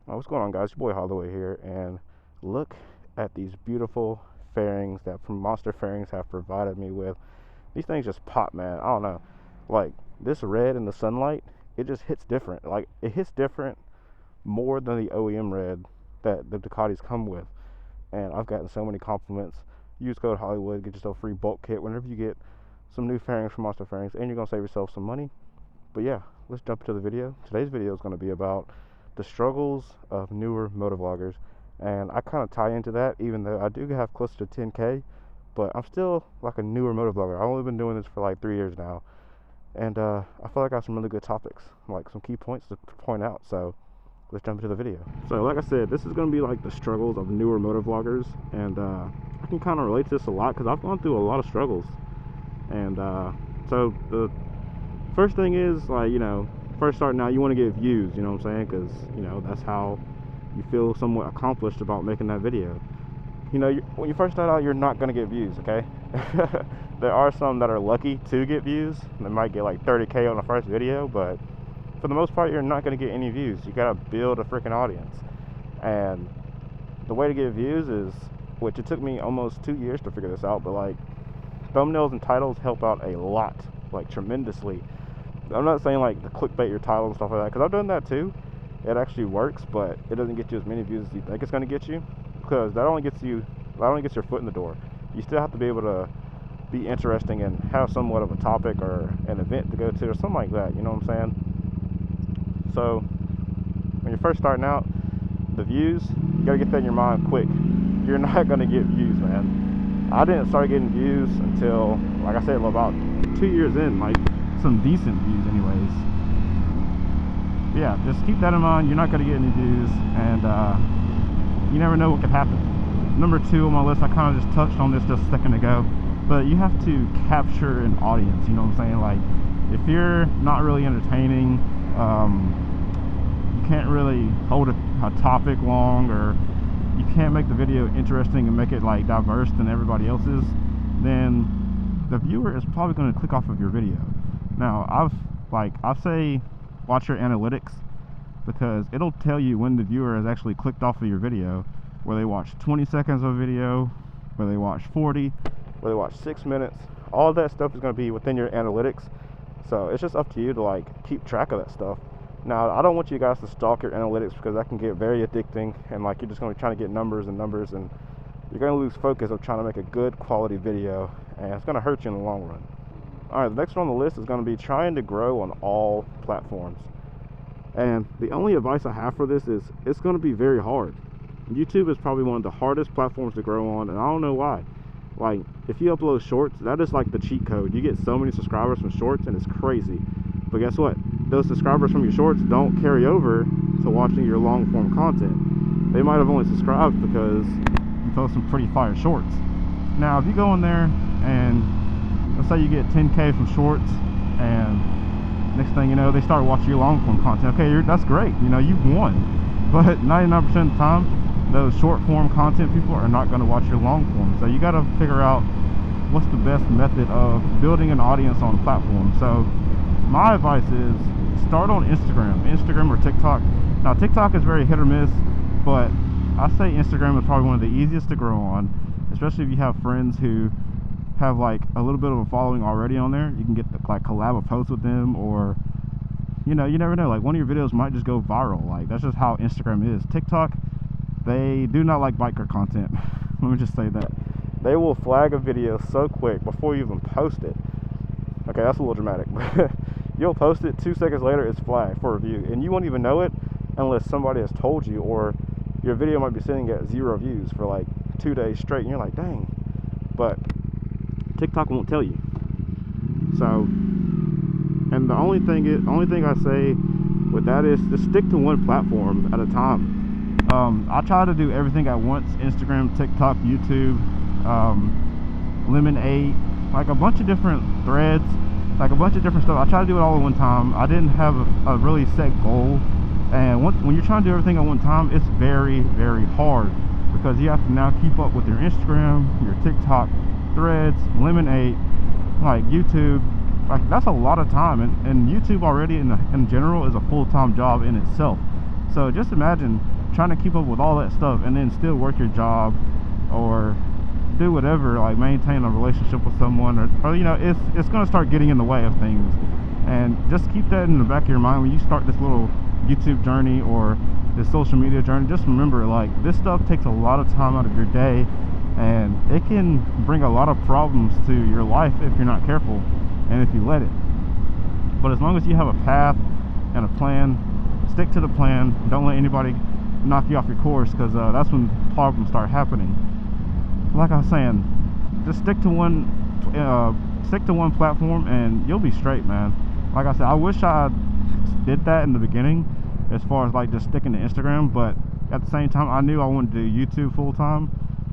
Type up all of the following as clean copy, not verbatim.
What's going on, guys? Your boy Holloway here, and look at these beautiful fairings that Monster Fairings have provided me with. These things just pop, man. I don't know. Like, this red in the sunlight, it just hits different. Like, it hits different more than the OEM red that the Ducatis come with. And I've gotten so many compliments. Use code Hollywood, get yourself a free bulk kit whenever you get some new fairings from Monster Fairings, and you're going to save yourself some money. But yeah, let's jump into the video. Today's video is going to be about the struggles of newer motovloggers, and I kind of tie into that, even though I do have close to 10K, but I'm still like a newer motovlogger. I've only been doing this for like 3 years now, and I feel like I got some really good topics, like some key points to point out. So let's jump into the video. So like I said, this is going to be like the struggles of newer motovloggers, and I can kind of relate to this a lot because I've gone through a lot of struggles. And so the first thing is, like, first starting out, you want to get views, you know what I'm saying? Because, that's how you feel somewhat accomplished about making that video. When you first start out, you're not going to get views, okay? There are some that are lucky to get views. They might get like 30K on the first video, but for the most part, you're not going to get any views. You got to build a freaking audience. And the way to get views is, which it took me almost 2 years to figure this out, but like, thumbnails and titles help out a lot, like tremendously. I'm not saying like the clickbait your title and stuff like that, because I've done that too. It actually works, but it doesn't get you as many views as you think it's going to get you, because that only gets your foot in the door. You still have to be able to be interesting and have somewhat of a topic or an event to go to or something like that, you know what I'm saying? So when you're first starting out, the views, you got to get that in your mind quick. You're not going to get views, man. I didn't start getting views until, like I said, about 2 years in, like some decent views anyways. But yeah, just keep that in mind. You're not going to get any views, and you never know what could happen. Number 2 on my list, I kind of just touched on this just a second ago, but you have to capture an audience, you know what I'm saying? Like, if you're not really entertaining, you can't really hold a topic long, or you can't make the video interesting and make it like diverse than everybody else's, then the viewer is probably going to click off of your video. Now, I say watch your analytics, because it'll tell you when the viewer has actually clicked off of your video, where they watch 20 seconds of a video, where they watch 40, where they watch 6 minutes. All that stuff is going to be within your analytics. So it's just up to you to like keep track of that stuff. Now, I don't want you guys to stalk your analytics, because that can get very addicting, and like you're just going to be trying to get numbers, and you're going to lose focus of trying to make a good quality video, and it's going to hurt you in the long run. Alright, the next one on the list is going to be trying to grow on all platforms. And the only advice I have for this is, it's going to be very hard. YouTube is probably one of the hardest platforms to grow on, and I don't know why. Like, if you upload shorts, that is like the cheat code. You get so many subscribers from shorts, and it's crazy. But guess what? Those subscribers from your shorts don't carry over to watching your long form content. They might have only subscribed because you post some pretty fire shorts. Now, if you go in there and let's say you get 10K from shorts, and next thing you know, they start watching your long form content. Okay, that's great, you've won. But 99% of the time, those short form content people are not going to watch your long form. So you got to figure out what's the best method of building an audience on a platform. So my advice is, start on Instagram or TikTok. Now, TikTok is very hit or miss, but I say Instagram is probably one of the easiest to grow on, especially if you have friends who have like a little bit of a following already on there. You can get like collab a post with them, or you never know, like one of your videos might just go viral. Like, that's just how Instagram is. TikTok, they do not like biker content. Let me just say that. They will flag a video so quick before you even post it. Okay, that's a little dramatic, but you'll post it, 2 seconds later it's flagged for review, and you won't even know it unless somebody has told you, or your video might be sitting at 0 views for like 2 days straight, and you're like, dang. But TikTok won't tell you. So, and the only thing I say with that is, just stick to one platform at a time. I try to do everything at once: Instagram, TikTok, YouTube, Lemonade, like a bunch of different threads, like a bunch of different stuff. I try to do it all at one time. I didn't have a really set goal, and when you're trying to do everything at one time, it's very, very hard, because you have to now keep up with your Instagram, your TikTok, Threads, Lemonade, like YouTube. Like, that's a lot of time, and YouTube already in general is a full-time job in itself. So just imagine trying to keep up with all that stuff and then still work your job or do whatever, like maintain a relationship with someone, or you know, it's going to start getting in the way of things. And just keep that in the back of your mind when you start this little YouTube journey or this social media journey. Just remember, like, this stuff takes a lot of time out of your day, and it can bring a lot of problems to your life if you're not careful and if you let it. But as long as you have a path and a plan, stick to the plan. Don't let anybody knock you off your course, because that's when problems start happening. Like I was saying, just stick to one platform and you'll be straight, man. Like I said, I wish I did that in the beginning, as far as like just sticking to Instagram, but at the same time I knew I wanted to do YouTube full time,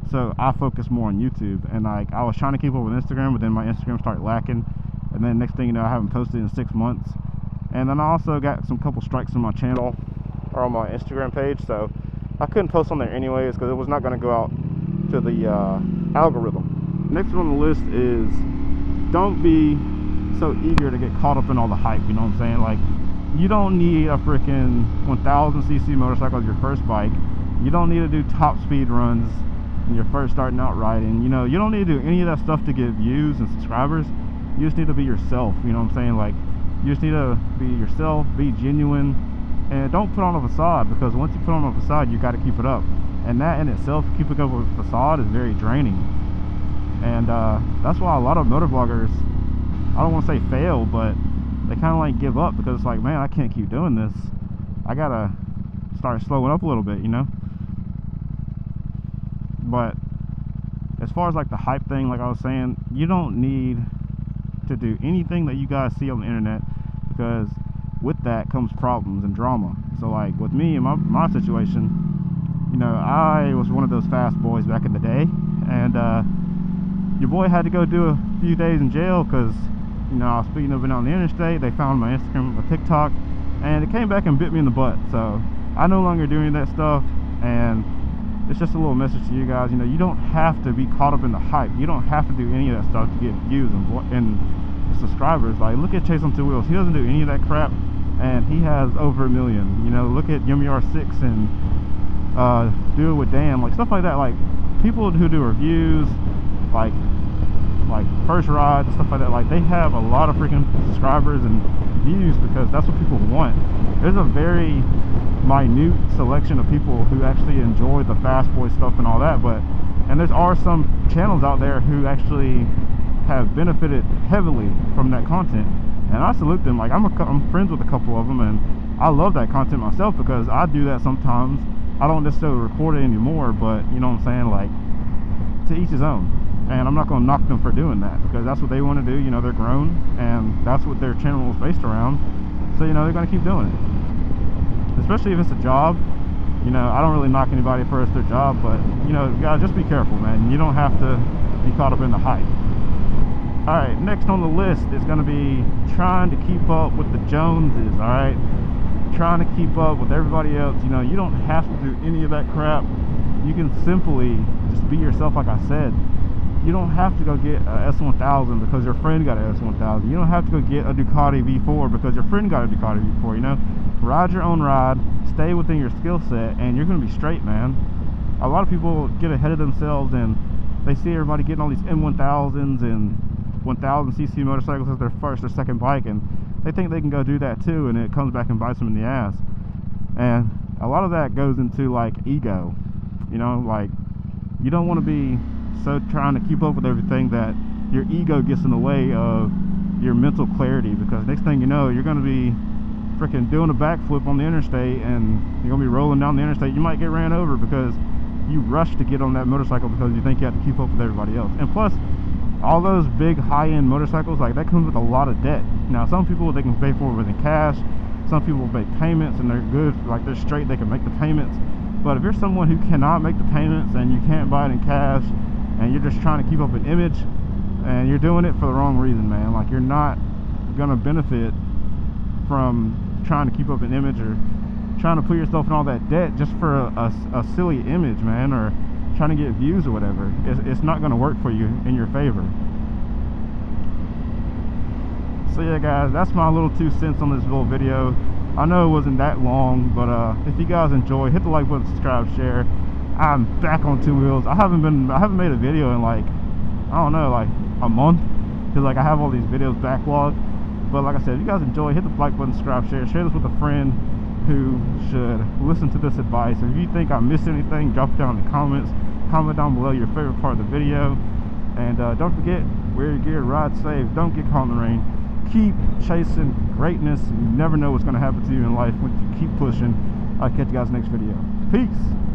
so I focused more on YouTube. And like, I was trying to keep up with Instagram, but then my Instagram started lacking, and then next thing you know, I haven't posted in 6 months. And then I also got some couple strikes on my channel or on my Instagram page, so I couldn't post on there anyways, because it was not going to go out to the algorithm. Next on the list is, don't be so eager to get caught up in all the hype. You know what I'm saying? Like, you don't need a freaking 1000cc motorcycle as your first bike. You don't need to do top speed runs when you're first starting out riding. You know, you don't need to do any of that stuff to get views and subscribers. You just need to be yourself. You know what I'm saying? Like, you just need to be yourself, be genuine, and don't put on a facade, because once you put on a facade, you got to keep it up. And that in itself, keeping up with a facade, is very draining. And that's why a lot of motovloggers, I don't want to say fail, but they kind of like give up, because it's like, man, I can't keep doing this. I gotta start slowing up a little bit, you know. But as far as like the hype thing, like I was saying, you don't need to do anything that you guys see on the internet, because with that comes problems and drama. So like with me and my situation, you know, I was one of those fast boys back in the day, and your boy had to go do a few days in jail because, you know, I was speeding up and down the interstate. They found my Instagram, my TikTok, and it came back and bit me in the butt. So I no longer do any of that stuff, and it's just a little message to you guys. You know, you don't have to be caught up in the hype. You don't have to do any of that stuff to get views and subscribers. Like, look at Chase on Two Wheels. He doesn't do any of that crap, and he has over 1 million. You know, look at Yummy R6 and Do It With Dan, like stuff like that. Like, people who do reviews, like first rides, stuff like that, like, they have a lot of freaking subscribers and views because that's what people want. There's a very minute selection of people who actually enjoy the fast boy stuff and all that, and there are some channels out there who actually have benefited heavily from that content, and I salute them. Like, I'm friends with a couple of them, and I love that content myself, because I do that sometimes. I don't necessarily record it anymore, but you know what I'm saying, like, to each his own. And I'm not going to knock them for doing that, because that's what they want to do. You know, they're grown, and that's what their channel is based around. So, you know, they're going to keep doing it. Especially if it's a job. You know, I don't really knock anybody for it's their job, but, you know, guys, just be careful, man. You don't have to be caught up in the hype. Alright, next on the list is going to be trying to keep up with the Joneses, alright? Trying to keep up with everybody else. You know, you don't have to do any of that crap. You can simply just be yourself, like I said. You don't have to go get a S1000 because your friend got an S1000. You don't have to go get a Ducati V4 because your friend got a Ducati V4, you know? Ride your own ride, stay within your skill set, and you're going to be straight, man. A lot of people get ahead of themselves, and they see everybody getting all these M1000s and 1000cc motorcycles as their first or second bike, and they think they can go do that too, and it comes back and bites them in the ass. And a lot of that goes into, like, ego. You know, like, you don't want to be so trying to keep up with everything that your ego gets in the way of your mental clarity, because next thing you know, you're going to be freaking doing a backflip on the interstate, and you're going to be rolling down the interstate. You might get ran over because you rushed to get on that motorcycle because you think you have to keep up with everybody else. And plus, all those big high-end motorcycles, like, that comes with a lot of debt. Now, some people, they can pay for it within cash. Some people make payments and they're good, like, they're straight, they can make the payments. But if you're someone who cannot make the payments and you can't buy it in cash, and you're just trying to keep up an image, and you're doing it for the wrong reason, man. Like, you're not gonna benefit from trying to keep up an image or trying to put yourself in all that debt just for a silly image, man, or trying to get views or whatever. It's not gonna work for you in your favor. So yeah, guys, that's my little 2 cents on this little video. I know it wasn't that long, but if you guys enjoy, hit the like button, subscribe, share. I'm back on two wheels. I haven't made a video in like, I don't know, like a month, because like I have all these videos backlogged. But like I said, if you guys enjoy, hit the like button, subscribe, share this with a friend who should listen to this advice. If you think I missed anything, drop it down in the comments. Comment down below your favorite part of the video, and don't forget, wear your gear, ride safe, don't get caught in the rain, keep chasing greatness. You never know what's going to happen to you in life when you keep pushing. I'll catch you guys next video. Peace.